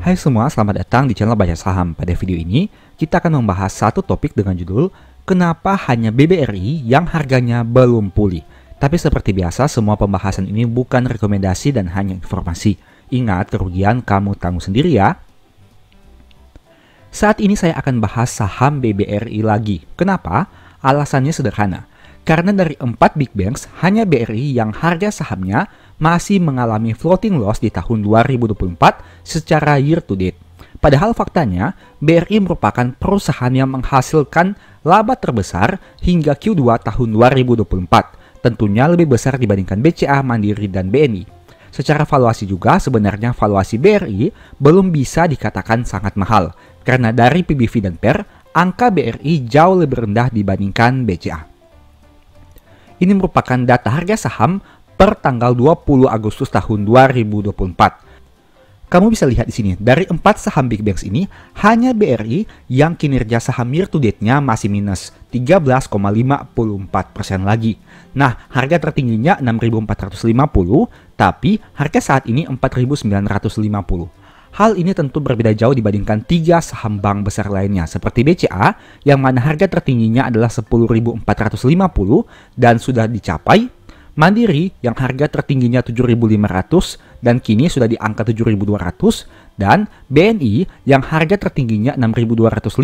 Hai semua, selamat datang di channel Baca Saham. Pada video ini, kita akan membahas satu topik dengan judul Kenapa hanya BBRI yang harganya belum pulih? Tapi seperti biasa, semua pembahasan ini bukan rekomendasi dan hanya informasi. Ingat, kerugian kamu tanggung sendiri ya. Saat ini saya akan bahas saham BBRI lagi. Kenapa? Alasannya sederhana. Karena dari 4 big banks, hanya BRI yang harga sahamnya masih mengalami floating loss di tahun 2024 secara year to date. Padahal faktanya, BRI merupakan perusahaan yang menghasilkan laba terbesar hingga Q2 tahun 2024. Tentunya lebih besar dibandingkan BCA, Mandiri, dan BNI. Secara valuasi juga, sebenarnya valuasi BRI belum bisa dikatakan sangat mahal. Karena dari PBV dan PER, angka BRI jauh lebih rendah dibandingkan BCA. Ini merupakan data harga saham per tanggal 20 Agustus tahun 2024. Kamu bisa lihat di sini, dari 4 saham big banks ini, hanya BRI yang kinerja saham year to date-nya masih minus 13,54% lagi. Nah, harga tertingginya 6.450, tapi harga saat ini 4.950. Hal ini tentu berbeda jauh dibandingkan 3 saham bank besar lainnya seperti BCA yang mana harga tertingginya adalah 10.450 dan sudah dicapai, Mandiri yang harga tertingginya 7.500 dan kini sudah di angka 7.200, dan BNI yang harga tertingginya 6.250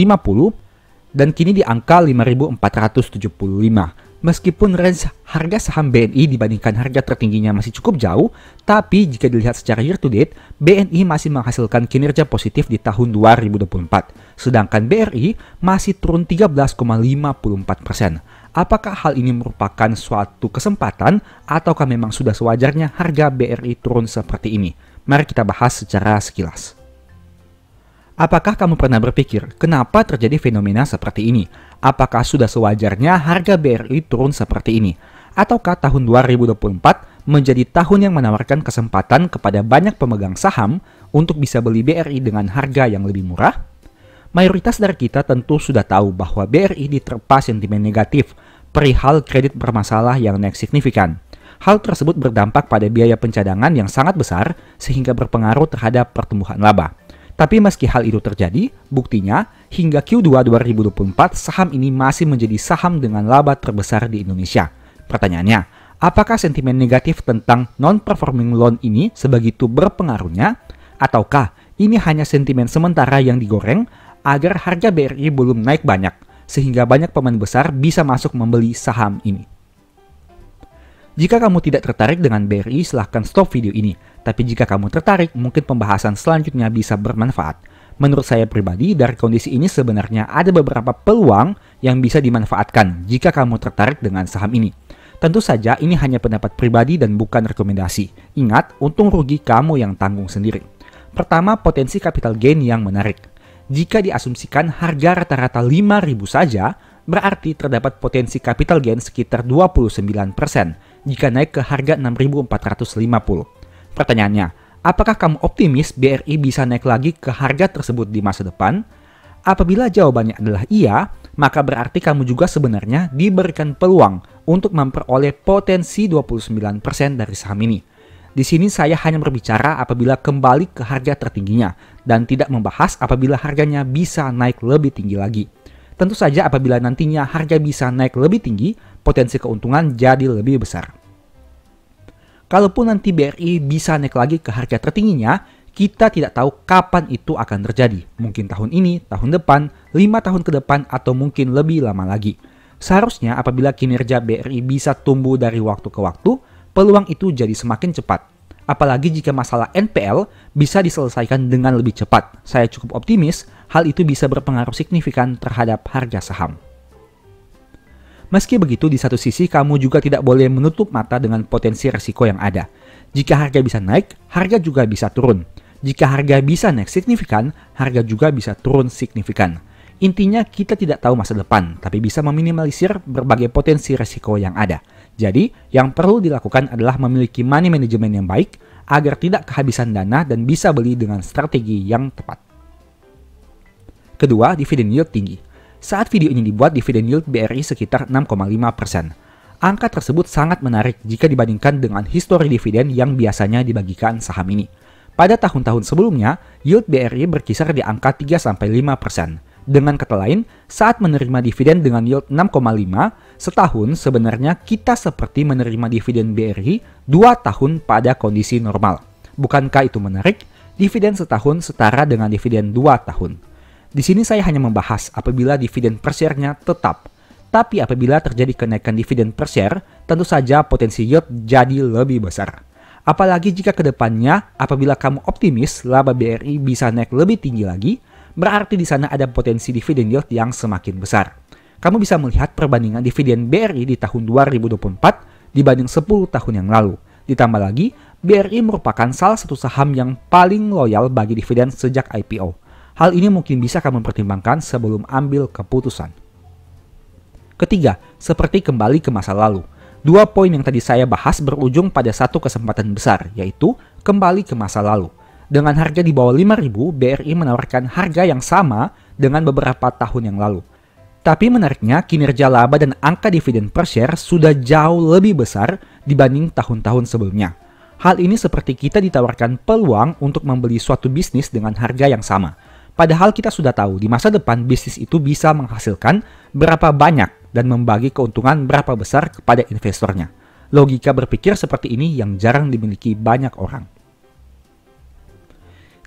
dan kini di angka 5.475. Meskipun range harga saham BNI dibandingkan harga tertingginya masih cukup jauh, tapi jika dilihat secara year to date, BNI masih menghasilkan kinerja positif di tahun 2024, sedangkan BRI masih turun 13,54%. Apakah hal ini merupakan suatu kesempatan ataukah memang sudah sewajarnya harga BRI turun seperti ini? Mari kita bahas secara sekilas. Apakah kamu pernah berpikir, kenapa terjadi fenomena seperti ini? Apakah sudah sewajarnya harga BRI turun seperti ini? Ataukah tahun 2024 menjadi tahun yang menawarkan kesempatan kepada banyak pemegang saham untuk bisa beli BRI dengan harga yang lebih murah? Mayoritas dari kita tentu sudah tahu bahwa BRI diterpa sentimen negatif perihal kredit bermasalah yang naik signifikan. Hal tersebut berdampak pada biaya pencadangan yang sangat besar sehingga berpengaruh terhadap pertumbuhan laba. Tapi meski hal itu terjadi, buktinya hingga Q2 2024 saham ini masih menjadi saham dengan laba terbesar di Indonesia. Pertanyaannya, apakah sentimen negatif tentang non-performing loan ini sebegitu berpengaruhnya? Ataukah ini hanya sentimen sementara yang digoreng agar harga BRI belum naik banyak, sehingga banyak pemain besar bisa masuk membeli saham ini? Jika kamu tidak tertarik dengan BRI, silahkan stop video ini. Tapi jika kamu tertarik, mungkin pembahasan selanjutnya bisa bermanfaat. Menurut saya pribadi, dari kondisi ini sebenarnya ada beberapa peluang yang bisa dimanfaatkan jika kamu tertarik dengan saham ini. Tentu saja ini hanya pendapat pribadi dan bukan rekomendasi. Ingat, untung rugi kamu yang tanggung sendiri. Pertama, potensi capital gain yang menarik. Jika diasumsikan harga rata-rata 5.000 saja, berarti terdapat potensi capital gain sekitar 29% jika naik ke harga 6.450. Pertanyaannya, apakah kamu optimis BRI bisa naik lagi ke harga tersebut di masa depan? Apabila jawabannya adalah iya, maka berarti kamu juga sebenarnya diberikan peluang untuk memperoleh potensi 29% dari saham ini. Di sini saya hanya berbicara apabila kembali ke harga tertingginya dan tidak membahas apabila harganya bisa naik lebih tinggi lagi. Tentu saja apabila nantinya harga bisa naik lebih tinggi, potensi keuntungan jadi lebih besar. Kalaupun nanti BRI bisa naik lagi ke harga tertingginya, kita tidak tahu kapan itu akan terjadi. Mungkin tahun ini, tahun depan, 5 tahun ke depan, atau mungkin lebih lama lagi. Seharusnya apabila kinerja BRI bisa tumbuh dari waktu ke waktu, peluang itu jadi semakin cepat. Apalagi jika masalah NPL bisa diselesaikan dengan lebih cepat. Saya cukup optimis hal itu bisa berpengaruh signifikan terhadap harga saham. Meski begitu, di satu sisi kamu juga tidak boleh menutup mata dengan potensi risiko yang ada. Jika harga bisa naik, harga juga bisa turun. Jika harga bisa naik signifikan, harga juga bisa turun signifikan. Intinya kita tidak tahu masa depan, tapi bisa meminimalisir berbagai potensi risiko yang ada. Jadi, yang perlu dilakukan adalah memiliki money management yang baik agar tidak kehabisan dana dan bisa beli dengan strategi yang tepat. Kedua, dividend yield tinggi. Saat video ini dibuat, dividend yield BRI sekitar 6,5%. Angka tersebut sangat menarik jika dibandingkan dengan histori dividen yang biasanya dibagikan saham ini. Pada tahun-tahun sebelumnya, yield BRI berkisar di angka 3-5%. Dengan kata lain, saat menerima dividen dengan yield 6,5, setahun sebenarnya kita seperti menerima dividen BRI 2 tahun pada kondisi normal. Bukankah itu menarik? Dividen setahun setara dengan dividen 2 tahun. Di sini saya hanya membahas apabila dividen per share-nya tetap. Tapi apabila terjadi kenaikan dividen per share, tentu saja potensi yield jadi lebih besar. Apalagi jika ke depannya, apabila kamu optimis laba BRI bisa naik lebih tinggi lagi, berarti di sana ada potensi dividen yield yang semakin besar. Kamu bisa melihat perbandingan dividen BRI di tahun 2024 dibanding 10 tahun yang lalu. Ditambah lagi, BRI merupakan salah satu saham yang paling loyal bagi dividen sejak IPO. Hal ini mungkin bisa kamu pertimbangkan sebelum ambil keputusan. Ketiga, seperti kembali ke masa lalu. 2 poin yang tadi saya bahas berujung pada satu kesempatan besar, yaitu kembali ke masa lalu. Dengan harga di bawah 5.000, BRI menawarkan harga yang sama dengan beberapa tahun yang lalu. Tapi menariknya, kinerja laba dan angka dividen per share sudah jauh lebih besar dibanding tahun-tahun sebelumnya. Hal ini seperti kita ditawarkan peluang untuk membeli suatu bisnis dengan harga yang sama. Padahal kita sudah tahu di masa depan bisnis itu bisa menghasilkan berapa banyak dan membagi keuntungan berapa besar kepada investornya. Logika berpikir seperti ini yang jarang dimiliki banyak orang.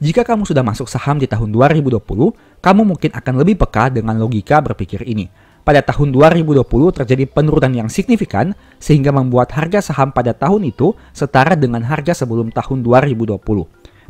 Jika kamu sudah masuk saham di tahun 2020, kamu mungkin akan lebih peka dengan logika berpikir ini. Pada tahun 2020 terjadi penurunan yang signifikan sehingga membuat harga saham pada tahun itu setara dengan harga sebelum tahun 2020.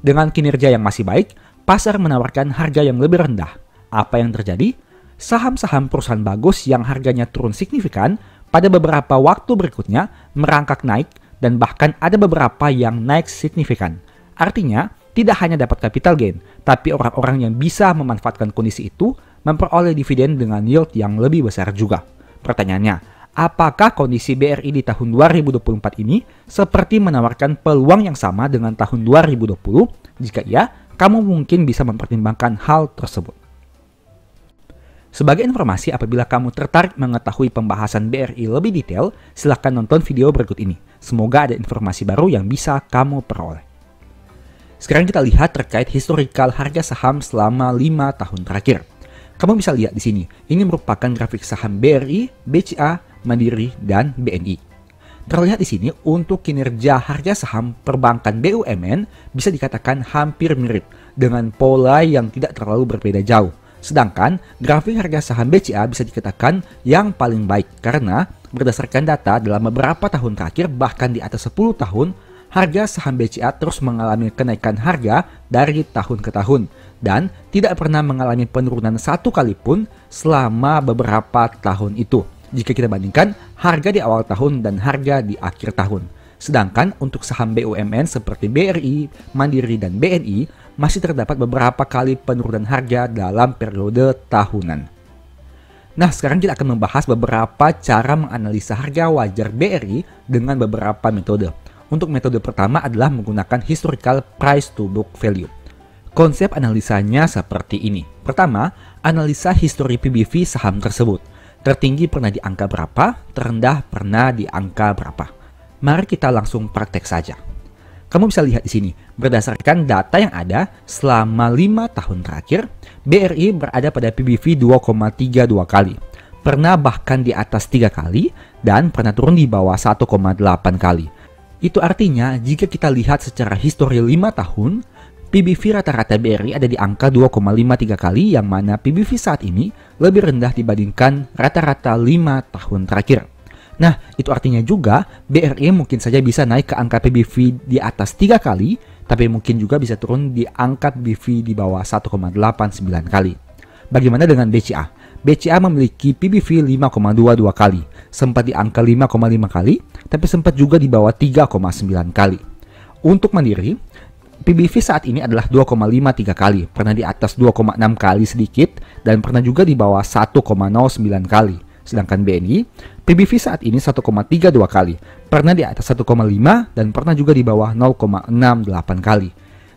Dengan kinerja yang masih baik, pasar menawarkan harga yang lebih rendah. Apa yang terjadi? Saham-saham perusahaan bagus yang harganya turun signifikan pada beberapa waktu berikutnya merangkak naik dan bahkan ada beberapa yang naik signifikan. Artinya, tidak hanya dapat capital gain, tapi orang-orang yang bisa memanfaatkan kondisi itu memperoleh dividen dengan yield yang lebih besar juga. Pertanyaannya, apakah kondisi BRI di tahun 2024 ini seperti menawarkan peluang yang sama dengan tahun 2020? Jika iya, kamu mungkin bisa mempertimbangkan hal tersebut. Sebagai informasi, apabila kamu tertarik mengetahui pembahasan BRI lebih detail, silahkan nonton video berikut ini. Semoga ada informasi baru yang bisa kamu peroleh. Sekarang kita lihat terkait historikal harga saham selama 5 tahun terakhir. Kamu bisa lihat di sini, ini merupakan grafik saham BRI, BCA, Mandiri, dan BNI. Terlihat di sini untuk kinerja harga saham perbankan BUMN bisa dikatakan hampir mirip dengan pola yang tidak terlalu berbeda jauh. Sedangkan grafik harga saham BCA bisa dikatakan yang paling baik karena berdasarkan data dalam beberapa tahun terakhir bahkan di atas 10 tahun, harga saham BCA terus mengalami kenaikan harga dari tahun ke tahun dan tidak pernah mengalami penurunan satu kali pun selama beberapa tahun itu. Jika kita bandingkan harga di awal tahun dan harga di akhir tahun. Sedangkan untuk saham BUMN seperti BRI, Mandiri, dan BNI masih terdapat beberapa kali penurunan harga dalam periode tahunan. Nah, sekarang kita akan membahas beberapa cara menganalisa harga wajar BRI dengan beberapa metode. Untuk metode pertama adalah menggunakan historical price to book value. Konsep analisanya seperti ini. Pertama, analisa histori PBV saham tersebut. Tertinggi pernah di angka berapa, terendah pernah di angka berapa. Mari kita langsung praktek saja. Kamu bisa lihat di sini, berdasarkan data yang ada selama 5 tahun terakhir, BRI berada pada PBV 2,32 kali. Pernah bahkan di atas 3 kali, dan pernah turun di bawah 1,8 kali. Itu artinya, jika kita lihat secara histori 5 tahun, PBV rata-rata BRI ada di angka 2,53 kali, yang mana PBV saat ini lebih rendah dibandingkan rata-rata 5 tahun terakhir. Nah, itu artinya juga BRI mungkin saja bisa naik ke angka PBV di atas 3 kali, tapi mungkin juga bisa turun di angka PBV di bawah 1,89 kali. Bagaimana dengan BCA? BCA memiliki PBV 5,22 kali, sempat di angka 5,5 kali, tapi sempat juga di bawah 3,9 kali. Untuk Mandiri, PBV saat ini adalah 2,53 kali, pernah di atas 2,6 kali sedikit, dan pernah juga di bawah 1,09 kali. Sedangkan BNI, PBV saat ini 1,32 kali, pernah di atas 1,5 dan pernah juga di bawah 0,68 kali.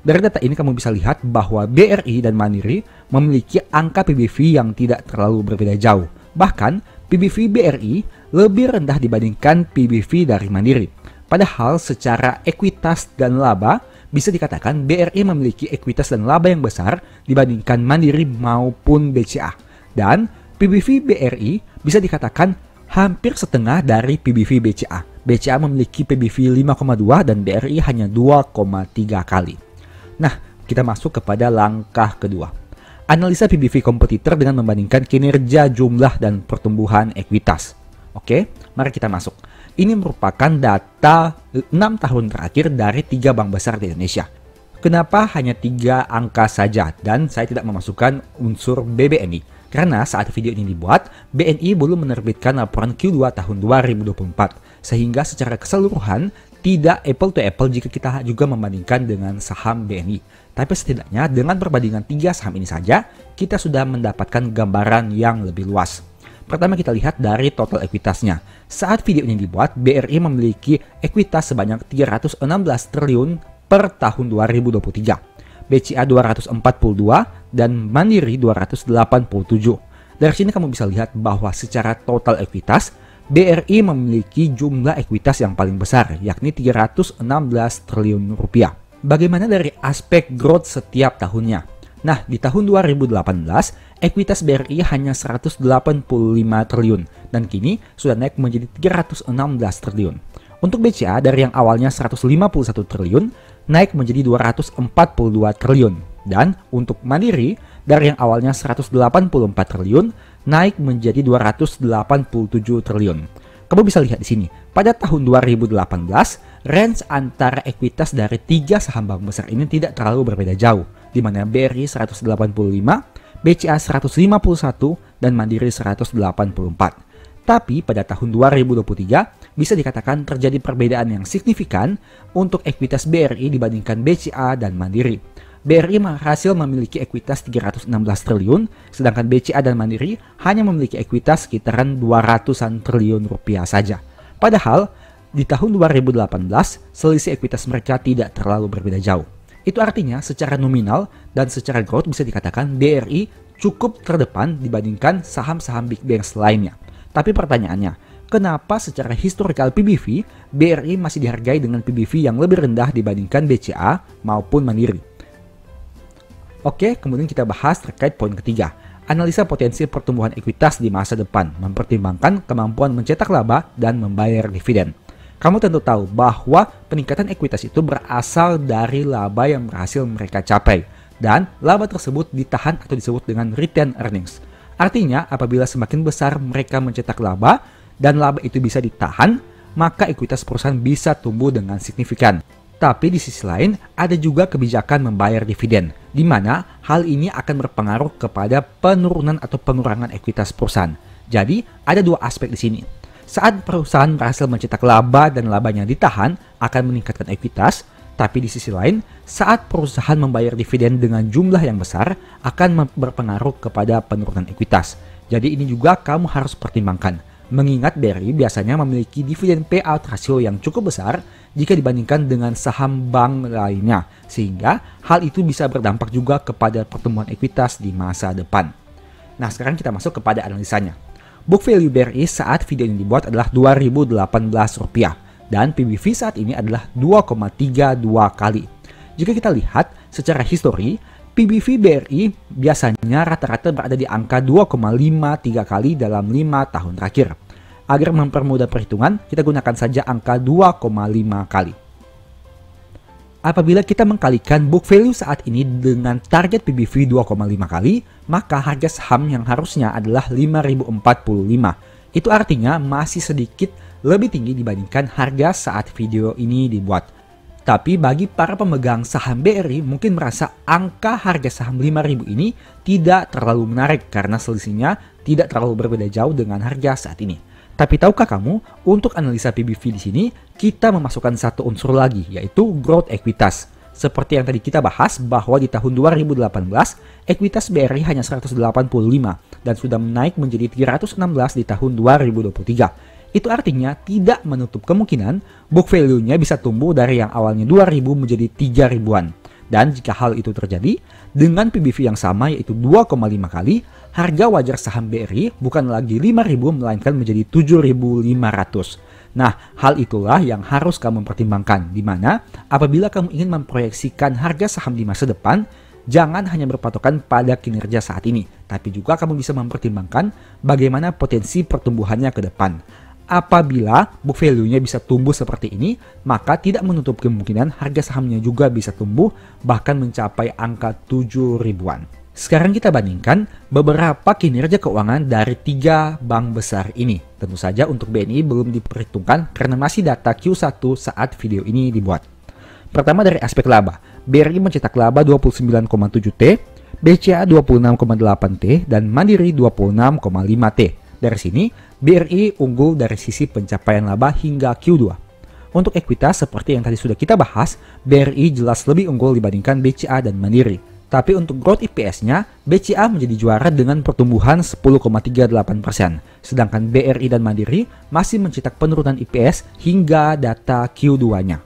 Dari data ini kamu bisa lihat bahwa BRI dan Mandiri memiliki angka PBV yang tidak terlalu berbeda jauh. Bahkan PBV BRI lebih rendah dibandingkan PBV dari Mandiri. Padahal secara ekuitas dan laba, bisa dikatakan BRI memiliki ekuitas dan laba yang besar dibandingkan Mandiri maupun BCA. Dan PBV BRI bisa dikatakan hampir setengah dari PBV BCA. BCA memiliki PBV 5,2 dan BRI hanya 2,3 kali. Nah, kita masuk kepada langkah kedua. Analisa PBV kompetitor dengan membandingkan kinerja jumlah dan pertumbuhan ekuitas. Oke, mari kita masuk. Ini merupakan data 6 tahun terakhir dari 3 bank besar di Indonesia. Kenapa hanya 3 angka saja dan saya tidak memasukkan unsur BBNI? Karena saat video ini dibuat, BNI belum menerbitkan laporan Q2 tahun 2024. Sehingga secara keseluruhan tidak apple to apple jika kita juga membandingkan dengan saham BNI. Tapi setidaknya dengan perbandingan 3 saham ini saja, kita sudah mendapatkan gambaran yang lebih luas. Pertama kita lihat dari total ekuitasnya. Saat video ini dibuat, BRI memiliki ekuitas sebanyak 316 triliun per tahun 2023. BCA 242 dan Mandiri 287. Dari sini kamu bisa lihat bahwa secara total ekuitas, BRI memiliki jumlah ekuitas yang paling besar, yakni 316 triliun rupiah. Bagaimana dari aspek growth setiap tahunnya? Nah, di tahun 2018, ekuitas BRI hanya 185 triliun dan kini sudah naik menjadi 316 triliun. Untuk BCA dari yang awalnya 151 triliun naik menjadi 242 triliun. Dan untuk Mandiri dari yang awalnya 184 triliun naik menjadi 287 triliun. Kamu bisa lihat di sini, pada tahun 2018, range antara ekuitas dari 3 saham bank besar ini tidak terlalu berbeda jauh, di mana BRI 185, BCA 151, dan Mandiri 184. Tapi pada tahun 2023 bisa dikatakan terjadi perbedaan yang signifikan untuk ekuitas BRI dibandingkan BCA dan Mandiri. BRI berhasil memiliki ekuitas 316 triliun, sedangkan BCA dan Mandiri hanya memiliki ekuitas sekitaran 200-an triliun rupiah saja. Padahal di tahun 2018 selisih ekuitas mereka tidak terlalu berbeda jauh. Itu artinya secara nominal dan secara growth bisa dikatakan BRI cukup terdepan dibandingkan saham-saham big banks lainnya. Tapi pertanyaannya, kenapa secara historical PBV, BRI masih dihargai dengan PBV yang lebih rendah dibandingkan BCA maupun Mandiri? Oke, kemudian kita bahas terkait poin ketiga. Analisa potensi pertumbuhan ekuitas di masa depan, mempertimbangkan kemampuan mencetak laba dan membayar dividen. Kamu tentu tahu bahwa peningkatan ekuitas itu berasal dari laba yang berhasil mereka capai. Dan laba tersebut ditahan atau disebut dengan retained earnings. Artinya, apabila semakin besar mereka mencetak laba dan laba itu bisa ditahan, maka ekuitas perusahaan bisa tumbuh dengan signifikan. Tapi di sisi lain, ada juga kebijakan membayar dividen, di mana hal ini akan berpengaruh kepada penurunan atau pengurangan ekuitas perusahaan. Jadi, ada 2 aspek di sini. Saat perusahaan berhasil mencetak laba dan labanya ditahan, akan meningkatkan ekuitas. Tapi di sisi lain, saat perusahaan membayar dividen dengan jumlah yang besar, akan berpengaruh kepada penurunan ekuitas. Jadi ini juga kamu harus pertimbangkan. Mengingat BRI biasanya memiliki dividen payout ratio yang cukup besar jika dibandingkan dengan saham bank lainnya, sehingga hal itu bisa berdampak juga kepada pertumbuhan ekuitas di masa depan. Nah, sekarang kita masuk kepada analisanya. Book value BRI saat video ini dibuat adalah Rp2.018 dan PBV saat ini adalah 2,32 kali. Jika kita lihat secara histori, PBV BRI biasanya rata-rata berada di angka 2,53 kali dalam 5 tahun terakhir. Agar mempermudah perhitungan, kita gunakan saja angka 2,5 kali. Apabila kita mengkalikan book value saat ini dengan target PBV 2,5 kali, maka harga saham yang harusnya adalah 5.045. Itu artinya masih sedikit lebih tinggi dibandingkan harga saat video ini dibuat. Tapi bagi para pemegang saham BRI mungkin merasa angka harga saham 5.000 ini tidak terlalu menarik karena selisihnya tidak terlalu berbeda jauh dengan harga saat ini. Tapi tahukah kamu, untuk analisa PBV di sini, kita memasukkan satu unsur lagi, yaitu growth ekuitas. Seperti yang tadi kita bahas bahwa di tahun 2018, ekuitas BRI hanya 185 dan sudah menaik menjadi 316 di tahun 2023. Itu artinya tidak menutup kemungkinan book value-nya bisa tumbuh dari yang awalnya 2.000 menjadi 3.000-an. Dan jika hal itu terjadi, dengan PBV yang sama yaitu 2,5 kali, harga wajar saham BRI bukan lagi 5.000 melainkan menjadi 7.500. Nah, hal itulah yang harus kamu pertimbangkan, di mana apabila kamu ingin memproyeksikan harga saham di masa depan, jangan hanya berpatokan pada kinerja saat ini, tapi juga kamu bisa mempertimbangkan bagaimana potensi pertumbuhannya ke depan. Apabila book value-nya bisa tumbuh seperti ini, maka tidak menutup kemungkinan harga sahamnya juga bisa tumbuh bahkan mencapai angka 7 ribuan. Sekarang kita bandingkan beberapa kinerja keuangan dari 3 bank besar ini. Tentu saja untuk BNI belum diperhitungkan karena masih data Q1 saat video ini dibuat. Pertama dari aspek laba, BRI mencetak laba 29,7 T, BCA 26,8 T, dan Mandiri 26,5 T. Dari sini, BRI unggul dari sisi pencapaian laba hingga Q2. Untuk ekuitas seperti yang tadi sudah kita bahas, BRI jelas lebih unggul dibandingkan BCA dan Mandiri. Tapi untuk growth EPS-nya, BCA menjadi juara dengan pertumbuhan 10,38%, sedangkan BRI dan Mandiri masih mencetak penurunan EPS hingga data Q2-nya.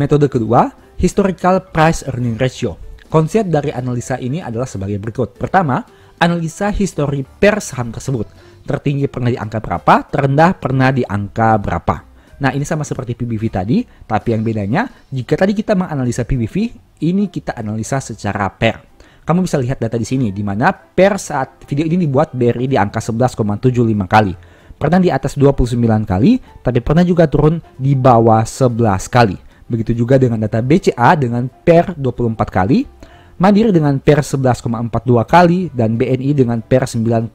Metode kedua, Historical Price Earning Ratio. Konsep dari analisa ini adalah sebagai berikut. Pertama, analisa histori per saham tersebut. Tertinggi pernah di angka berapa, terendah pernah di angka berapa. Nah, ini sama seperti PBV tadi, tapi yang bedanya, jika tadi kita menganalisa PBV, ini kita analisa secara per. Kamu bisa lihat data di sini, di mana per saat video ini dibuat BRI di angka 11,75 kali. Pernah di atas 29 kali, tapi pernah juga turun di bawah 11 kali. Begitu juga dengan data BCA dengan per 24 kali, Mandiri dengan per 11,42 kali, dan BNI dengan per 9,10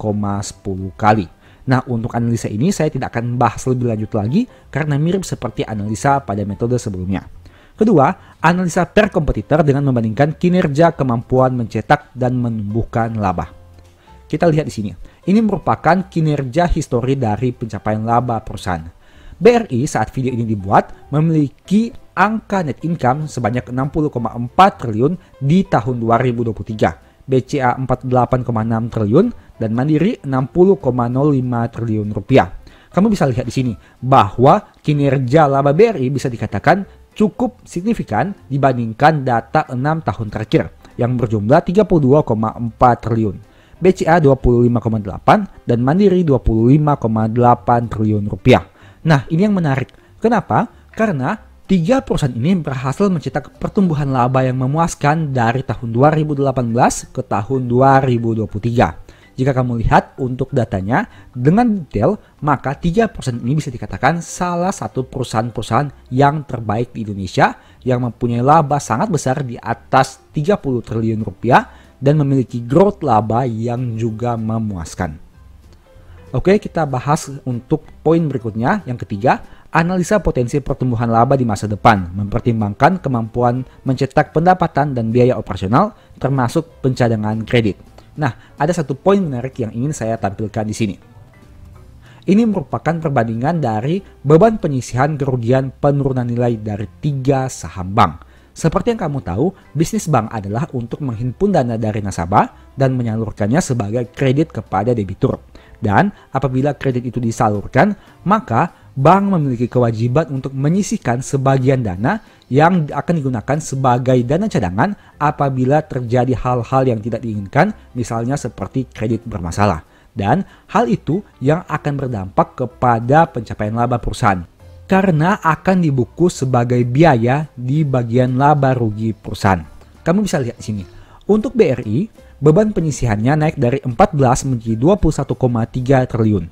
kali. Nah, untuk analisa ini saya tidak akan bahas lebih lanjut lagi karena mirip seperti analisa pada metode sebelumnya. Kedua, analisa per kompetitor dengan membandingkan kinerja, kemampuan mencetak dan menumbuhkan laba. Kita lihat di sini. Ini merupakan kinerja histori dari pencapaian laba perusahaan. BRI saat video ini dibuat memiliki angka net income sebanyak 60,4 triliun di tahun 2023. BCA 48,6 triliun, dan Mandiri 60,05 triliun rupiah. Kamu bisa lihat di sini bahwa kinerja laba BRI bisa dikatakan cukup signifikan dibandingkan data 6 tahun terakhir yang berjumlah 32,4 triliun. BCA 25,8 dan Mandiri 25,8 triliun rupiah. Nah, ini yang menarik. Kenapa? Karena 3 perusahaan ini berhasil mencetak pertumbuhan laba yang memuaskan dari tahun 2018 ke tahun 2023. Jika kamu lihat untuk datanya dengan detail, maka 3 perusahaan ini bisa dikatakan salah satu perusahaan-perusahaan yang terbaik di Indonesia yang mempunyai laba sangat besar di atas 30 triliun rupiah dan memiliki growth laba yang juga memuaskan. Oke, kita bahas untuk poin berikutnya, yang ketiga, analisa potensi pertumbuhan laba di masa depan, mempertimbangkan kemampuan mencetak pendapatan dan biaya operasional, termasuk pencadangan kredit. Nah, ada satu poin menarik yang ingin saya tampilkan di sini. Ini merupakan perbandingan dari beban penyisihan kerugian penurunan nilai dari 3 saham bank. Seperti yang kamu tahu, bisnis bank adalah untuk menghimpun dana dari nasabah dan menyalurkannya sebagai kredit kepada debitur. Dan apabila kredit itu disalurkan, maka bank memiliki kewajiban untuk menyisihkan sebagian dana yang akan digunakan sebagai dana cadangan apabila terjadi hal-hal yang tidak diinginkan, misalnya seperti kredit bermasalah. Dan hal itu yang akan berdampak kepada pencapaian laba perusahaan, karena akan dibungkus sebagai biaya di bagian laba rugi perusahaan. Kamu bisa lihat di sini. Untuk BRI, beban penyisihannya naik dari 14 menjadi 21,3 triliun.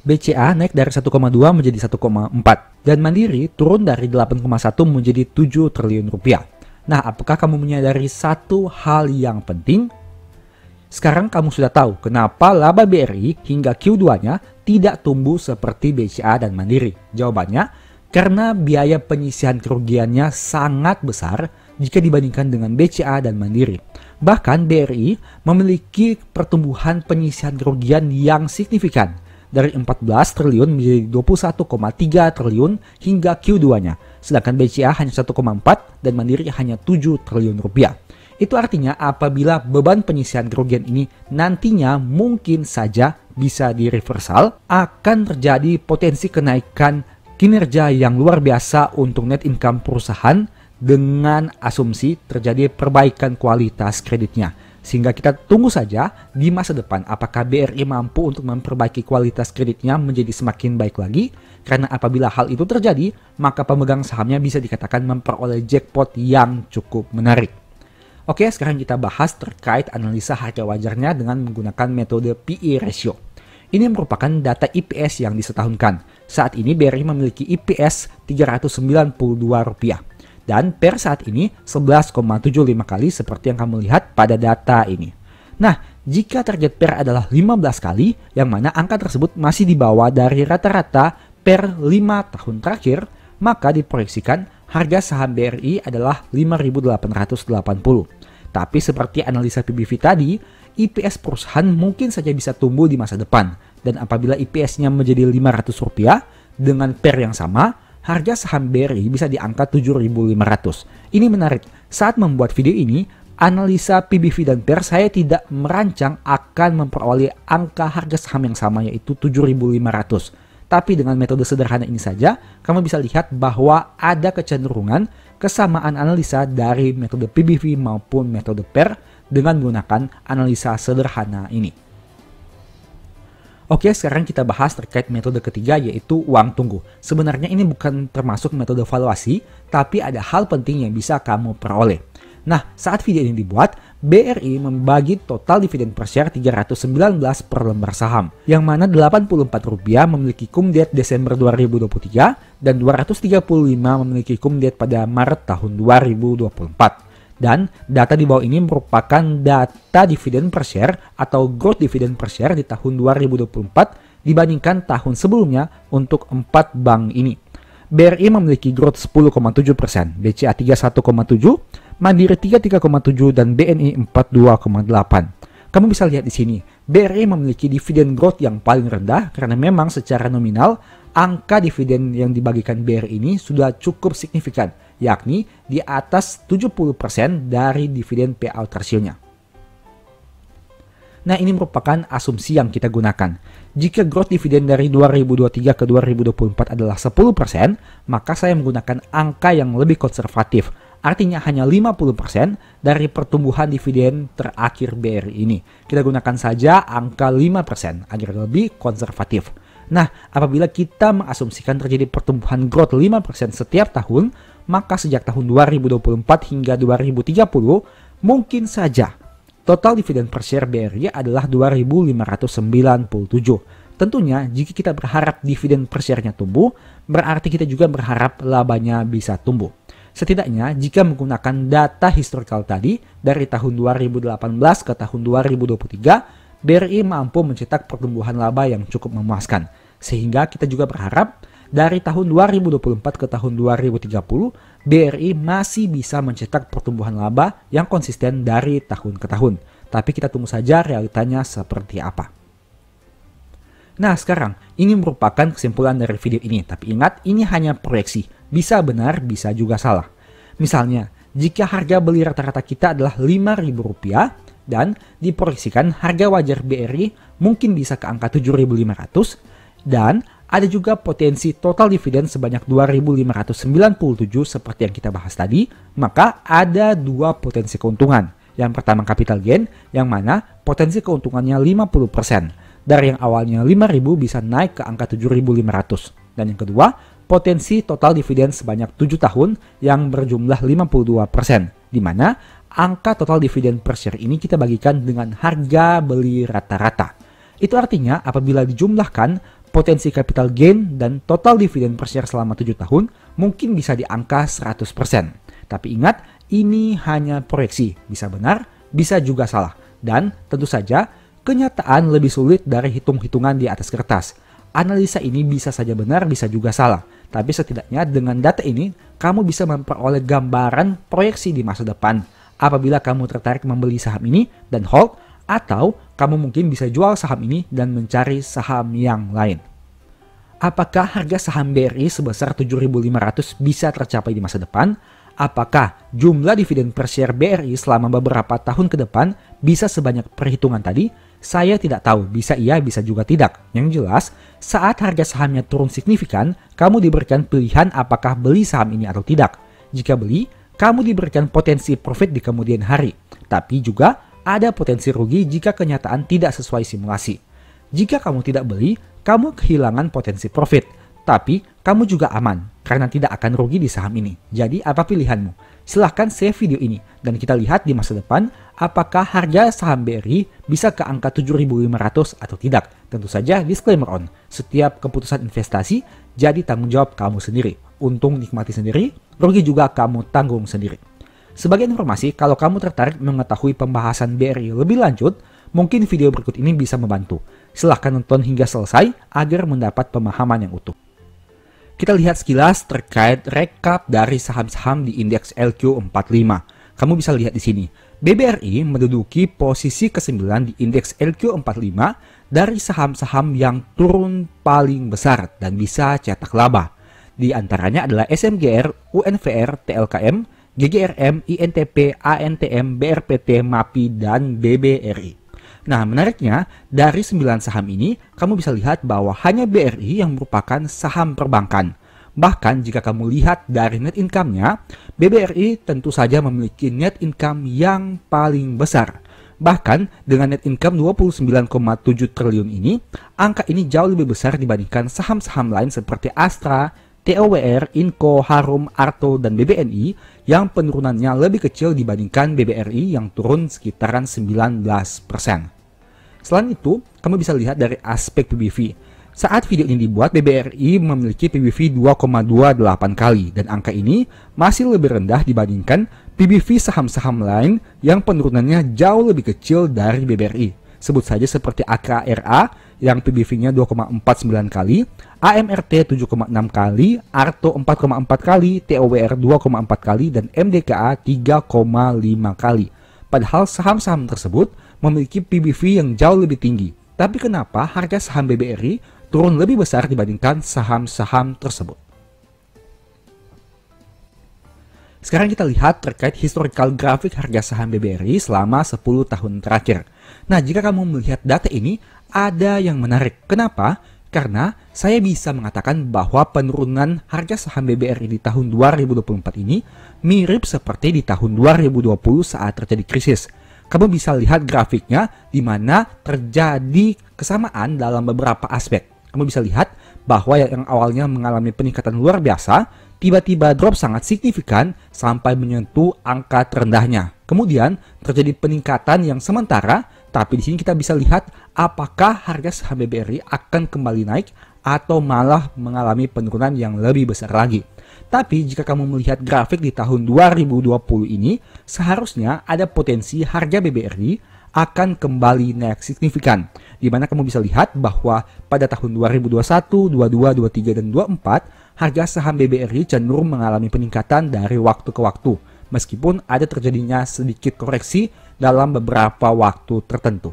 BCA naik dari 1,2 menjadi 1,4. Dan Mandiri turun dari 8,1 menjadi 7 triliun rupiah. Nah, apakah kamu menyadari satu hal yang penting? Sekarang kamu sudah tahu kenapa laba BRI hingga Q2-nya tidak tumbuh seperti BCA dan Mandiri. Jawabannya, karena biaya penyisihan kerugiannya sangat besar jika dibandingkan dengan BCA dan Mandiri. Bahkan BRI memiliki pertumbuhan penyisihan kerugian yang signifikan dari 14 triliun menjadi 21,3 triliun hingga Q2-nya. Sedangkan BCA hanya 1,4 dan Mandiri hanya 7 triliun rupiah. Itu artinya apabila beban penyisihan kerugian ini nantinya mungkin saja bisa direversal, akan terjadi potensi kenaikan kinerja yang luar biasa untuk net income perusahaan dengan asumsi terjadi perbaikan kualitas kreditnya. Sehingga kita tunggu saja di masa depan apakah BRI mampu untuk memperbaiki kualitas kreditnya menjadi semakin baik lagi. Karena apabila hal itu terjadi, maka pemegang sahamnya bisa dikatakan memperoleh jackpot yang cukup menarik. Oke, sekarang kita bahas terkait analisa harga wajarnya dengan menggunakan metode PE ratio. Ini merupakan data IPS yang disetahunkan. Saat ini BRI memiliki IPS Rp392. Dan per saat ini 11,75 kali seperti yang kamu lihat pada data ini. Nah, jika target per adalah 15 kali, yang mana angka tersebut masih di bawah dari rata-rata per 5 tahun terakhir, maka diproyeksikan harga saham BRI adalah 5.880. Tapi seperti analisa PBV tadi, IPS perusahaan mungkin saja bisa tumbuh di masa depan. Dan apabila IPS-nya menjadi Rp500 dengan per yang sama, harga saham BRI bisa di angka 7.500. Ini menarik, saat membuat video ini, analisa PBV dan PER saya tidak merancang akan memperoleh angka harga saham yang sama yaitu 7.500. Tapi dengan metode sederhana ini saja, kamu bisa lihat bahwa ada kecenderungan kesamaan analisa dari metode PBV maupun metode PER dengan menggunakan analisa sederhana ini. Oke, sekarang kita bahas terkait metode ketiga yaitu uang tunggu. Sebenarnya ini bukan termasuk metode valuasi, tapi ada hal penting yang bisa kamu peroleh. Nah, saat video ini dibuat, BRI membagi total dividen per share 319 per lembar saham, yang mana Rp84 memiliki cum date Desember 2023 dan Rp235 memiliki cum date pada Maret tahun 2024. Dan data di bawah ini merupakan data dividen per share atau growth dividen per share di tahun 2024 dibandingkan tahun sebelumnya untuk 4 bank ini. BRI memiliki growth 10,7%, BCA 31,7%, Mandiri 33,7%, dan BNI 42,8%. Kamu bisa lihat di sini, BRI memiliki dividen growth yang paling rendah karena memang secara nominal angka dividen yang dibagikan BRI ini sudah cukup signifikan, yakni di atas 70% dari dividen payout ratio-nya. Nah, ini merupakan asumsi yang kita gunakan. Jika growth dividen dari 2023 ke 2024 adalah 10%, maka saya menggunakan angka yang lebih konservatif. Artinya hanya 50% dari pertumbuhan dividen terakhir BRI ini. Kita gunakan saja angka 5% agar lebih konservatif. Nah, apabila kita mengasumsikan terjadi pertumbuhan growth 5% setiap tahun, maka sejak tahun 2024 hingga 2030, mungkin saja total dividen per share BRI adalah 2.597. Tentunya, jika kita berharap dividen per share-nya tumbuh, berarti kita juga berharap labanya bisa tumbuh. Setidaknya, jika menggunakan data historical tadi, dari tahun 2018 ke tahun 2023, BRI mampu mencetak pertumbuhan laba yang cukup memuaskan. Sehingga kita juga berharap dari tahun 2024 ke tahun 2030, BRI masih bisa mencetak pertumbuhan laba yang konsisten dari tahun ke tahun. Tapi kita tunggu saja realitanya seperti apa. Nah, sekarang ini merupakan kesimpulan dari video ini. Tapi ingat, ini hanya proyeksi. Bisa benar, bisa juga salah. Misalnya, jika harga beli rata-rata kita adalah Rp5.000 dan diproyeksikan harga wajar BRI mungkin bisa ke angka 7.500 dan ada juga potensi total dividen sebanyak 2.597 seperti yang kita bahas tadi, maka ada dua potensi keuntungan. Yang pertama capital gain, yang mana potensi keuntungannya 50%. Dari yang awalnya 5.000 bisa naik ke angka 7.500. Dan yang kedua, potensi total dividen sebanyak 7 tahun yang berjumlah 52%. Di mana angka total dividen per share ini kita bagikan dengan harga beli rata-rata. Itu artinya apabila dijumlahkan, potensi capital gain dan total dividen per share selama 7 tahun mungkin bisa di angka 100%. Tapi ingat, ini hanya proyeksi. Bisa benar, bisa juga salah. Dan tentu saja, kenyataan lebih sulit dari hitung-hitungan di atas kertas. Analisa ini bisa saja benar, bisa juga salah. Tapi setidaknya dengan data ini, kamu bisa memperoleh gambaran proyeksi di masa depan. Apabila kamu tertarik membeli saham ini dan hold, atau kamu mungkin bisa jual saham ini dan mencari saham yang lain. Apakah harga saham BRI sebesar 7.500 bisa tercapai di masa depan? Apakah jumlah dividen per share BRI selama beberapa tahun ke depan bisa sebanyak perhitungan tadi? Saya tidak tahu, bisa iya, bisa juga tidak. Yang jelas, saat harga sahamnya turun signifikan, kamu diberikan pilihan apakah beli saham ini atau tidak. Jika beli, kamu diberikan potensi profit di kemudian hari, tapi juga ada potensi rugi jika kenyataan tidak sesuai simulasi. Jika kamu tidak beli, kamu kehilangan potensi profit, tapi kamu juga aman karena tidak akan rugi di saham ini. Jadi apa pilihanmu? Silahkan save video ini dan kita lihat di masa depan apakah harga saham BRI bisa ke angka 7.500 atau tidak. Tentu saja disclaimer on, setiap keputusan investasi jadi tanggung jawab kamu sendiri. Untung nikmati sendiri, rugi juga kamu tanggung sendiri. Sebagai informasi, kalau kamu tertarik mengetahui pembahasan BRI lebih lanjut, mungkin video berikut ini bisa membantu. Silahkan nonton hingga selesai agar mendapat pemahaman yang utuh. Kita lihat sekilas terkait rekap dari saham-saham di indeks LQ45. Kamu bisa lihat di sini, BBRI menduduki posisi ke-9 di indeks LQ45 dari saham-saham yang turun paling besar dan bisa cetak laba. Di antaranya adalah SMGR, UNVR, TLKM, GGRM, INTP, ANTM, BRPT, MAPI, dan BBRI. Nah, menariknya, dari 9 saham ini, kamu bisa lihat bahwa hanya BRI yang merupakan saham perbankan. Bahkan jika kamu lihat dari net income-nya, BBRI tentu saja memiliki net income yang paling besar. Bahkan dengan net income 29,7 triliun ini, angka ini jauh lebih besar dibandingkan saham-saham lain seperti Astra, TOWR, Inco, Harum, Arto, dan BBNI yang penurunannya lebih kecil dibandingkan BBRI yang turun sekitaran 19%. Selain itu, kamu bisa lihat dari aspek PBV. Saat video ini dibuat, BBRI memiliki PBV 2,28 kali dan angka ini masih lebih rendah dibandingkan PBV saham-saham lain yang penurunannya jauh lebih kecil dari BBRI. Sebut saja seperti AKRA yang PBV-nya 2,49 kali, AMRT 7,6 kali, Arto 4,4 kali, TOWR 2,4 kali, dan MDKA 3,5 kali. Padahal saham-saham tersebut memiliki PBV yang jauh lebih tinggi. Tapi kenapa harga saham BBRI turun lebih besar dibandingkan saham-saham tersebut? Sekarang kita lihat terkait historical grafik harga saham BBRI selama 10 tahun terakhir. Nah, jika kamu melihat data ini, ada yang menarik. Kenapa? Karena saya bisa mengatakan bahwa penurunan harga saham BBRI di tahun 2024 ini mirip seperti di tahun 2020 saat terjadi krisis. Kamu bisa lihat grafiknya di mana terjadi kesamaan dalam beberapa aspek. Kamu bisa lihat bahwa yang awalnya mengalami peningkatan luar biasa, tiba-tiba drop sangat signifikan sampai menyentuh angka terendahnya. Kemudian terjadi peningkatan yang sementara, tapi di sini kita bisa lihat apakah harga saham BBRI akan kembali naik atau malah mengalami penurunan yang lebih besar lagi. Tapi jika kamu melihat grafik di tahun 2020 ini, seharusnya ada potensi harga BBRI akan kembali naik signifikan. Di mana kamu bisa lihat bahwa pada tahun 2021, 22, 23, dan 24, harga saham BBRI cenderung mengalami peningkatan dari waktu ke waktu, meskipun ada terjadinya sedikit koreksi dalam beberapa waktu tertentu.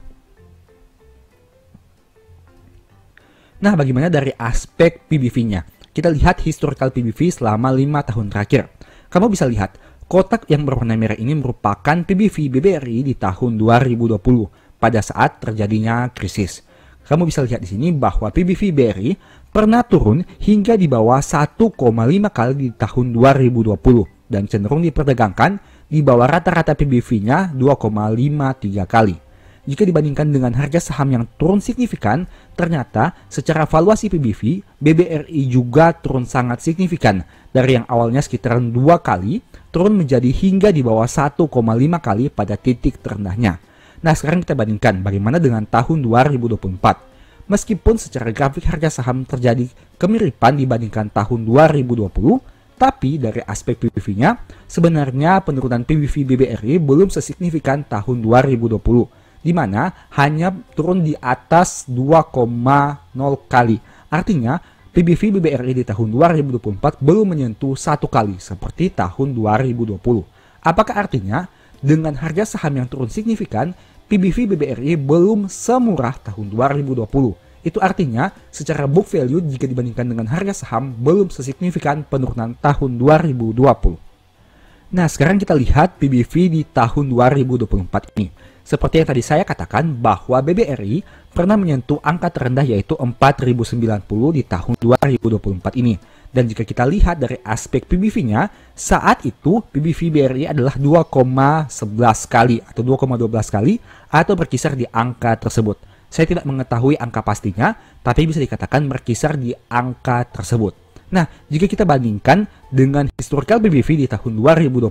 Nah, bagaimana dari aspek PBV-nya? Kita lihat historical PBV selama 5 tahun terakhir. Kamu bisa lihat, kotak yang berwarna merah ini merupakan PBV BBRI di tahun 2020 pada saat terjadinya krisis. Kamu bisa lihat di sini bahwa PBV BRI pernah turun hingga di bawah 1,5 kali di tahun 2020 dan cenderung diperdagangkan di bawah rata-rata PBV-nya 2,53 kali. Jika dibandingkan dengan harga saham yang turun signifikan, ternyata secara valuasi PBV, BBRI juga turun sangat signifikan. Dari yang awalnya sekitaran 2 kali, turun menjadi hingga di bawah 1,5 kali pada titik terendahnya. Nah, sekarang kita bandingkan bagaimana dengan tahun 2024. Meskipun secara grafik harga saham terjadi kemiripan dibandingkan tahun 2020, tapi dari aspek PBV-nya, sebenarnya penurunan PBV BBRI belum sesignifikan tahun 2020, di mana hanya turun di atas 2,0 kali. Artinya, PBV BBRI di tahun 2024 belum menyentuh 1 kali seperti tahun 2020. Apakah artinya dengan harga saham yang turun signifikan, PBV BBRI belum semurah tahun 2020? Itu artinya secara book value jika dibandingkan dengan harga saham belum sesignifikan penurunan tahun 2020. Nah, sekarang kita lihat PBV di tahun 2024 ini. Seperti yang tadi saya katakan bahwa BBRI pernah menyentuh angka terendah yaitu 4.090 di tahun 2024 ini. Dan jika kita lihat dari aspek PBV-nya, saat itu PBV BRI adalah 2,11 kali atau 2,12 kali atau berkisar di angka tersebut. Saya tidak mengetahui angka pastinya, tapi bisa dikatakan berkisar di angka tersebut. Nah, jika kita bandingkan dengan historical PBV di tahun 2020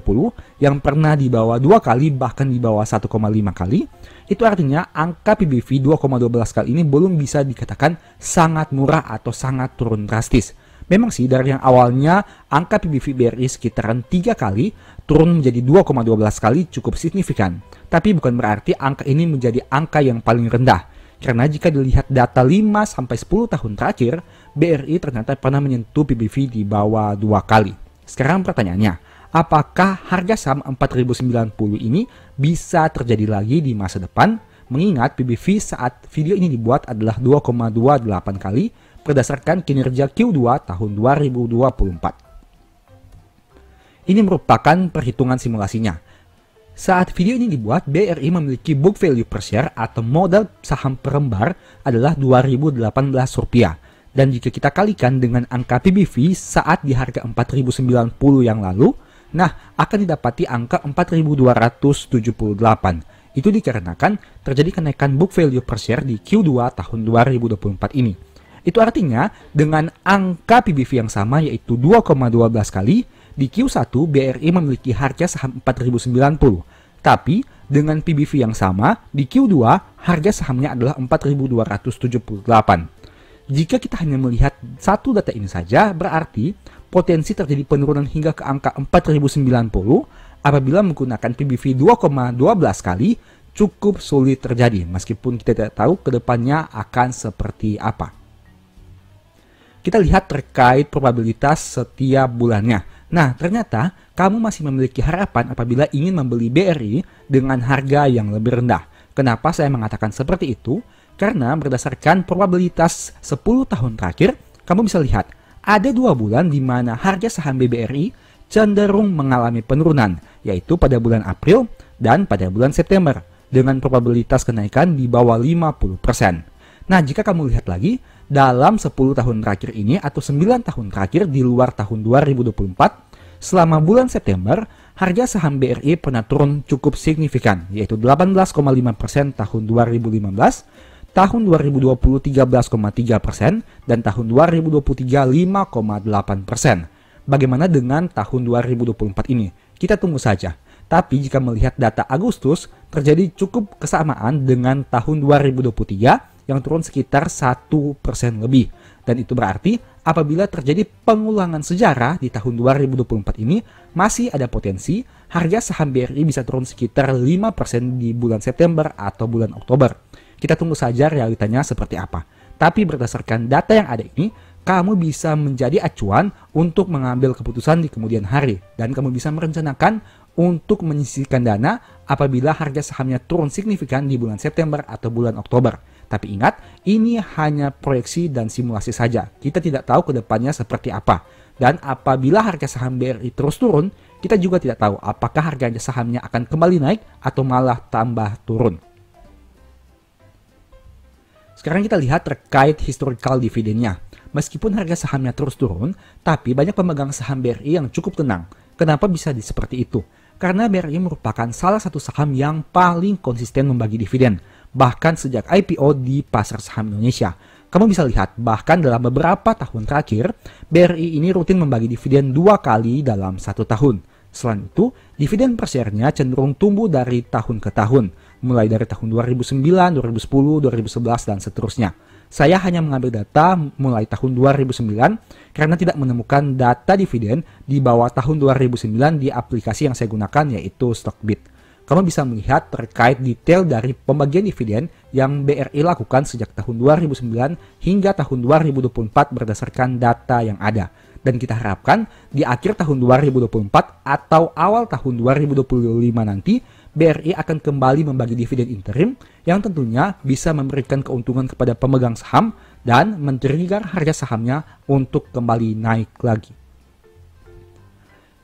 yang pernah di bawah 2 kali bahkan di bawah 1,5 kali, itu artinya angka PBV 2,12 kali ini belum bisa dikatakan sangat murah atau sangat turun drastis. Memang sih dari yang awalnya angka PBV BRI sekitaran 3 kali turun menjadi 2,12 kali cukup signifikan. Tapi bukan berarti angka ini menjadi angka yang paling rendah. Karena jika dilihat data 5-10 tahun terakhir, BRI ternyata pernah menyentuh PBV di bawah 2 kali. Sekarang pertanyaannya, apakah harga saham 4090 ini bisa terjadi lagi di masa depan? Mengingat PBV saat video ini dibuat adalah 2,28 kali berdasarkan kinerja Q2 tahun 2024. Ini merupakan perhitungan simulasinya. Saat video ini dibuat, BRI memiliki book value per share atau modal saham per lembar adalah Rp2.018. Dan jika kita kalikan dengan angka PBV saat di harga 4.090 yang lalu, nah akan didapati angka 4.278. Itu dikarenakan terjadi kenaikan book value per share di Q2 tahun 2024 ini. Itu artinya dengan angka PBV yang sama yaitu 2,12 kali, di Q1 BRI memiliki harga saham 4090, tapi dengan PBV yang sama, di Q2 harga sahamnya adalah 4278. Jika kita hanya melihat satu data ini saja, berarti potensi terjadi penurunan hingga ke angka 4090 apabila menggunakan PBV 2,12 kali cukup sulit terjadi, meskipun kita tidak tahu ke depannya akan seperti apa. Kita lihat terkait probabilitas setiap bulannya. Nah, ternyata kamu masih memiliki harapan apabila ingin membeli BRI dengan harga yang lebih rendah. Kenapa saya mengatakan seperti itu? Karena berdasarkan probabilitas 10 tahun terakhir, kamu bisa lihat ada 2 bulan di mana harga saham BBRI cenderung mengalami penurunan, yaitu pada bulan April dan pada bulan September, dengan probabilitas kenaikan di bawah 50%. Nah, jika kamu lihat lagi, dalam 10 tahun terakhir ini atau 9 tahun terakhir di luar tahun 2024, selama bulan September, harga saham BRI pernah turun cukup signifikan, yaitu 18,5% tahun 2015, tahun 2020 13,3%, dan tahun 2023 5,8%. Bagaimana dengan tahun 2024 ini? Kita tunggu saja. Tapi jika melihat data Agustus, terjadi cukup kesamaan dengan tahun 2023 yang turun sekitar 1% lebih. Dan itu berarti apabila terjadi pengulangan sejarah di tahun 2024 ini, masih ada potensi harga saham BRI bisa turun sekitar 5% di bulan September atau bulan Oktober. Kita tunggu saja realitanya seperti apa. Tapi berdasarkan data yang ada ini, kamu bisa menjadi acuan untuk mengambil keputusan di kemudian hari. Dan kamu bisa merencanakan untuk menyisihkan dana apabila harga sahamnya turun signifikan di bulan September atau bulan Oktober. Tapi ingat, ini hanya proyeksi dan simulasi saja. Kita tidak tahu ke depannya seperti apa. Dan apabila harga saham BRI terus turun, kita juga tidak tahu apakah harga sahamnya akan kembali naik atau malah tambah turun. Sekarang kita lihat terkait historical dividennya. Meskipun harga sahamnya terus turun, tapi banyak pemegang saham BRI yang cukup tenang. Kenapa bisa seperti itu? Karena BRI merupakan salah satu saham yang paling konsisten membagi dividen, bahkan sejak IPO di pasar saham Indonesia. Kamu bisa lihat, bahkan dalam beberapa tahun terakhir, BRI ini rutin membagi dividen 2 kali dalam 1 tahun. Selain itu, dividen per share-nya cenderung tumbuh dari tahun ke tahun, mulai dari tahun 2009, 2010, 2011, dan seterusnya. Saya hanya mengambil data mulai tahun 2009 karena tidak menemukan data dividen di bawah tahun 2009 di aplikasi yang saya gunakan, yaitu Stockbit. Kamu bisa melihat terkait detail dari pembagian dividen yang BRI lakukan sejak tahun 2009 hingga tahun 2024 berdasarkan data yang ada. Dan kita harapkan di akhir tahun 2024 atau awal tahun 2025 nanti, BRI akan kembali membagi dividen interim yang tentunya bisa memberikan keuntungan kepada pemegang saham dan men-trigger harga sahamnya untuk kembali naik lagi.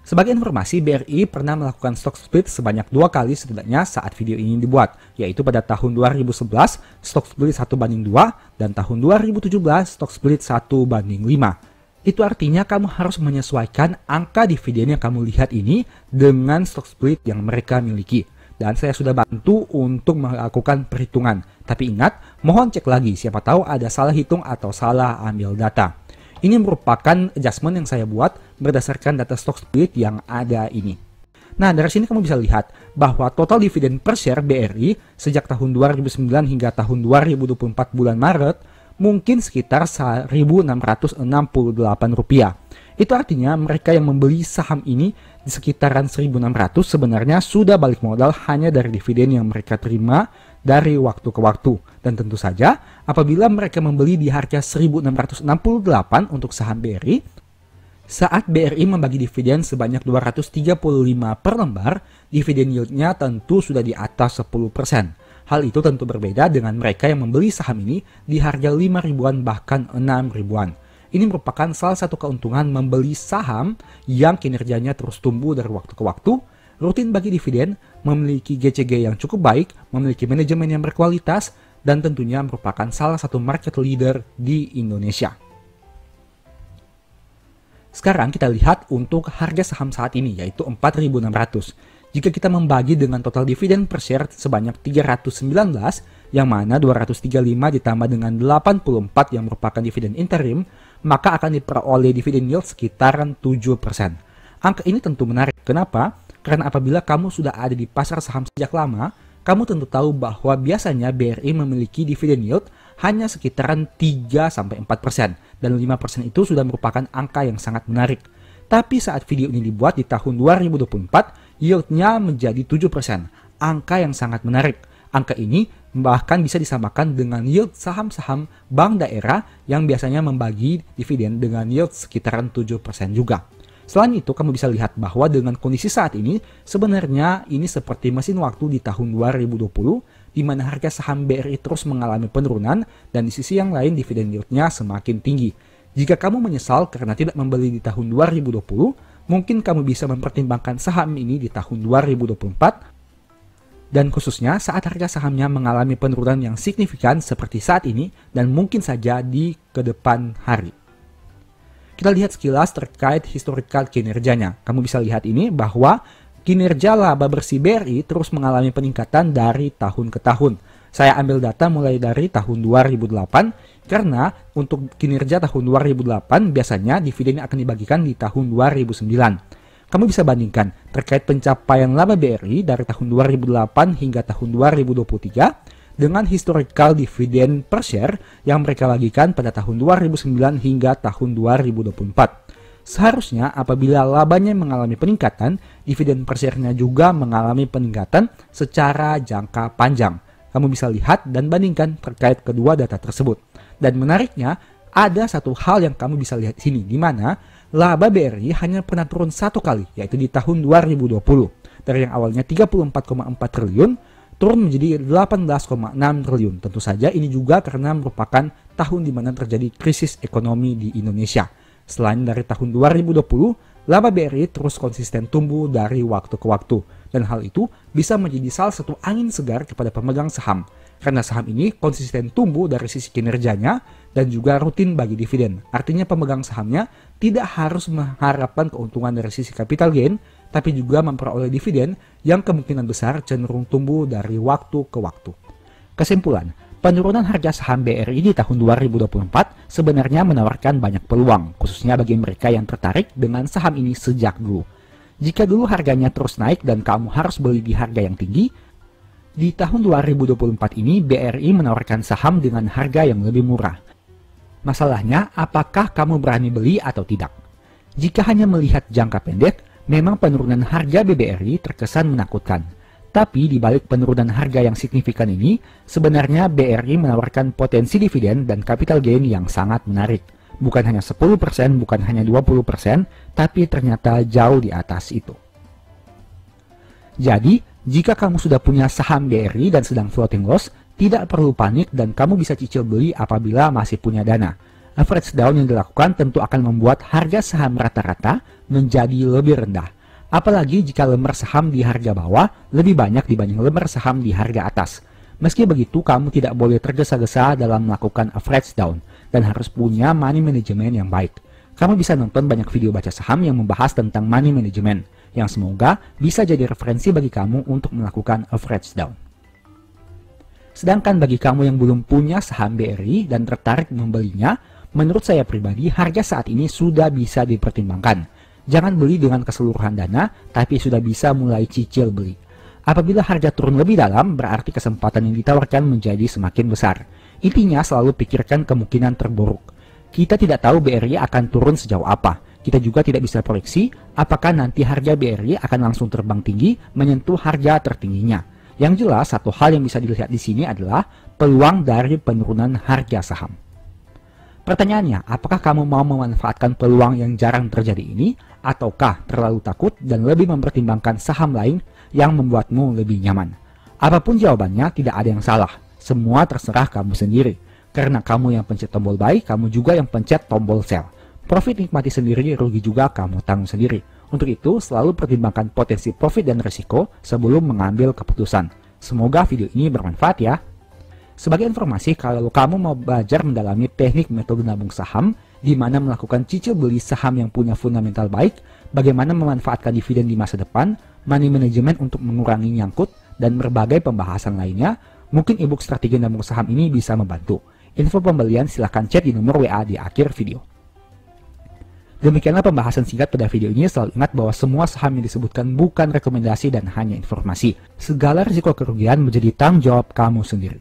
Sebagai informasi, BRI pernah melakukan stock split sebanyak 2 kali setidaknya saat video ini dibuat, yaitu pada tahun 2011 stock split 1:2 dan tahun 2017 stock split 1:5. Itu artinya kamu harus menyesuaikan angka dividen yang kamu lihat ini dengan stock split yang mereka miliki. Dan saya sudah bantu untuk melakukan perhitungan. Tapi ingat, mohon cek lagi, siapa tahu ada salah hitung atau salah ambil data. Ini merupakan adjustment yang saya buat berdasarkan data stock split yang ada ini. Nah, dari sini kamu bisa lihat bahwa total dividen per share BRI sejak tahun 2009 hingga tahun 2024 bulan Maret mungkin sekitar Rp1.668. Itu artinya mereka yang membeli saham ini di sekitaran 1.600 sebenarnya sudah balik modal hanya dari dividen yang mereka terima dari waktu ke waktu. Dan tentu saja apabila mereka membeli di harga 1.668 untuk saham BRI, saat BRI membagi dividen sebanyak 235 per lembar, dividen yieldnya tentu sudah di atas 10%. Hal itu tentu berbeda dengan mereka yang membeli saham ini di harga 5 ribuan bahkan 6 ribuan. Ini merupakan salah satu keuntungan membeli saham yang kinerjanya terus tumbuh dari waktu ke waktu, rutin bagi dividen, memiliki GCG yang cukup baik, memiliki manajemen yang berkualitas, dan tentunya merupakan salah satu market leader di Indonesia. Sekarang kita lihat untuk harga saham saat ini yaitu 4.600. Jika kita membagi dengan total dividen per share sebanyak 319, yang mana 235 ditambah dengan 84 yang merupakan dividen interim, maka akan diperoleh dividen yield sekitaran 7%. Angka ini tentu menarik. Kenapa? Karena apabila kamu sudah ada di pasar saham sejak lama, kamu tentu tahu bahwa biasanya BRI memiliki dividen yield hanya sekitaran 3-4%, dan 5% itu sudah merupakan angka yang sangat menarik. Tapi saat video ini dibuat di tahun 2024, yieldnya menjadi 7%, angka yang sangat menarik. Angka ini bahkan bisa disamakan dengan yield saham-saham bank daerah yang biasanya membagi dividen dengan yield sekitaran 7% juga. Selain itu, kamu bisa lihat bahwa dengan kondisi saat ini, sebenarnya ini seperti mesin waktu di tahun 2020, di mana harga saham BRI terus mengalami penurunan dan di sisi yang lain dividen yieldnya semakin tinggi. Jika kamu menyesal karena tidak membeli di tahun 2020, mungkin kamu bisa mempertimbangkan saham ini di tahun 2024, dan khususnya saat harga sahamnya mengalami penurunan yang signifikan seperti saat ini dan mungkin saja di kedepan hari. Kita lihat sekilas terkait historical kinerjanya. Kamu bisa lihat ini bahwa kinerja laba bersih BRI terus mengalami peningkatan dari tahun ke tahun. Saya ambil data mulai dari tahun 2008 karena untuk kinerja tahun 2008 biasanya dividen akan dibagikan di tahun 2009. Kamu bisa bandingkan terkait pencapaian laba BRI dari tahun 2008 hingga tahun 2023 dengan historical dividen per share yang mereka bagikan pada tahun 2009 hingga tahun 2024. Seharusnya apabila labanya mengalami peningkatan, dividen per share-nya juga mengalami peningkatan secara jangka panjang. Kamu bisa lihat dan bandingkan terkait kedua data tersebut. Dan menariknya, ada satu hal yang kamu bisa lihat di sini, di mana laba BRI hanya pernah turun satu kali, yaitu di tahun 2020. Dari yang awalnya 34,4 triliun, turun menjadi 18,6 triliun. Tentu saja ini juga karena merupakan tahun di mana terjadi krisis ekonomi di Indonesia. Selain dari tahun 2020, laba BRI terus konsisten tumbuh dari waktu ke waktu. Dan hal itu bisa menjadi salah satu angin segar kepada pemegang saham. Karena saham ini konsisten tumbuh dari sisi kinerjanya dan juga rutin bagi dividen. Artinya pemegang sahamnya tidak harus mengharapkan keuntungan dari sisi capital gain, tapi juga memperoleh dividen yang kemungkinan besar cenderung tumbuh dari waktu ke waktu. Kesimpulan, penurunan harga saham BRI di tahun 2024 sebenarnya menawarkan banyak peluang, khususnya bagi mereka yang tertarik dengan saham ini sejak dulu. Jika dulu harganya terus naik dan kamu harus beli di harga yang tinggi, di tahun 2024 ini BRI menawarkan saham dengan harga yang lebih murah. Masalahnya, apakah kamu berani beli atau tidak? Jika hanya melihat jangka pendek, memang penurunan harga BBRI terkesan menakutkan. Tapi di balik penurunan harga yang signifikan ini, sebenarnya BRI menawarkan potensi dividen dan capital gain yang sangat menarik. Bukan hanya 10%, bukan hanya 20%, tapi ternyata jauh di atas itu. Jadi, jika kamu sudah punya saham BRI dan sedang floating loss, tidak perlu panik dan kamu bisa cicil beli apabila masih punya dana. Average down yang dilakukan tentu akan membuat harga saham rata-rata menjadi lebih rendah. Apalagi jika lembar saham di harga bawah lebih banyak dibanding lembar saham di harga atas. Meski begitu, kamu tidak boleh tergesa-gesa dalam melakukan average down dan harus punya money management yang baik. Kamu bisa nonton banyak video baca saham yang membahas tentang money management, yang semoga bisa jadi referensi bagi kamu untuk melakukan average down. Sedangkan bagi kamu yang belum punya saham BRI dan tertarik membelinya, menurut saya pribadi harga saat ini sudah bisa dipertimbangkan. Jangan beli dengan keseluruhan dana, tapi sudah bisa mulai cicil beli. Apabila harga turun lebih dalam, berarti kesempatan yang ditawarkan menjadi semakin besar. Intinya selalu pikirkan kemungkinan terburuk. Kita tidak tahu BRI akan turun sejauh apa. Kita juga tidak bisa proyeksi apakah nanti harga BRI akan langsung terbang tinggi menyentuh harga tertingginya. Yang jelas, satu hal yang bisa dilihat di sini adalah peluang dari penurunan harga saham. Pertanyaannya, apakah kamu mau memanfaatkan peluang yang jarang terjadi ini, ataukah terlalu takut dan lebih mempertimbangkan saham lain yang membuatmu lebih nyaman? Apapun jawabannya, tidak ada yang salah. Semua terserah kamu sendiri. Karena kamu yang pencet tombol buy, kamu juga yang pencet tombol sell. Profit nikmati sendiri, rugi juga kamu tanggung sendiri. Untuk itu, selalu pertimbangkan potensi profit dan risiko sebelum mengambil keputusan. Semoga video ini bermanfaat ya. Sebagai informasi, kalau kamu mau belajar mendalami teknik metode nabung saham, di mana melakukan cicil beli saham yang punya fundamental baik, bagaimana memanfaatkan dividen di masa depan, money management untuk mengurangi nyangkut, dan berbagai pembahasan lainnya, mungkin ebook strategi nabung saham ini bisa membantu. Info pembelian silahkan chat di nomor WA di akhir video. Demikianlah pembahasan singkat pada video ini. Selalu ingat bahwa semua saham yang disebutkan bukan rekomendasi dan hanya informasi. Segala risiko kerugian menjadi tanggung jawab kamu sendiri.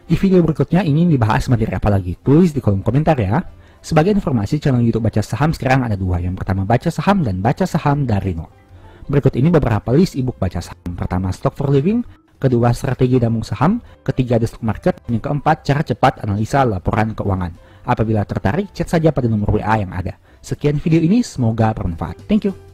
Di video berikutnya ingin dibahas materi apa lagi? Tulis di kolom komentar ya. Sebagai informasi, channel YouTube Baca Saham sekarang ada dua. Yang pertama Baca Saham dan Baca Saham dari Nol. Berikut ini beberapa list ebook baca saham. Pertama, Stock for Living. Kedua, strategi nabung saham. Ketiga, The Stock Market. Yang keempat, cara cepat analisa laporan keuangan. Apabila tertarik, chat saja pada nomor WA yang ada. Sekian video ini, semoga bermanfaat. Thank you.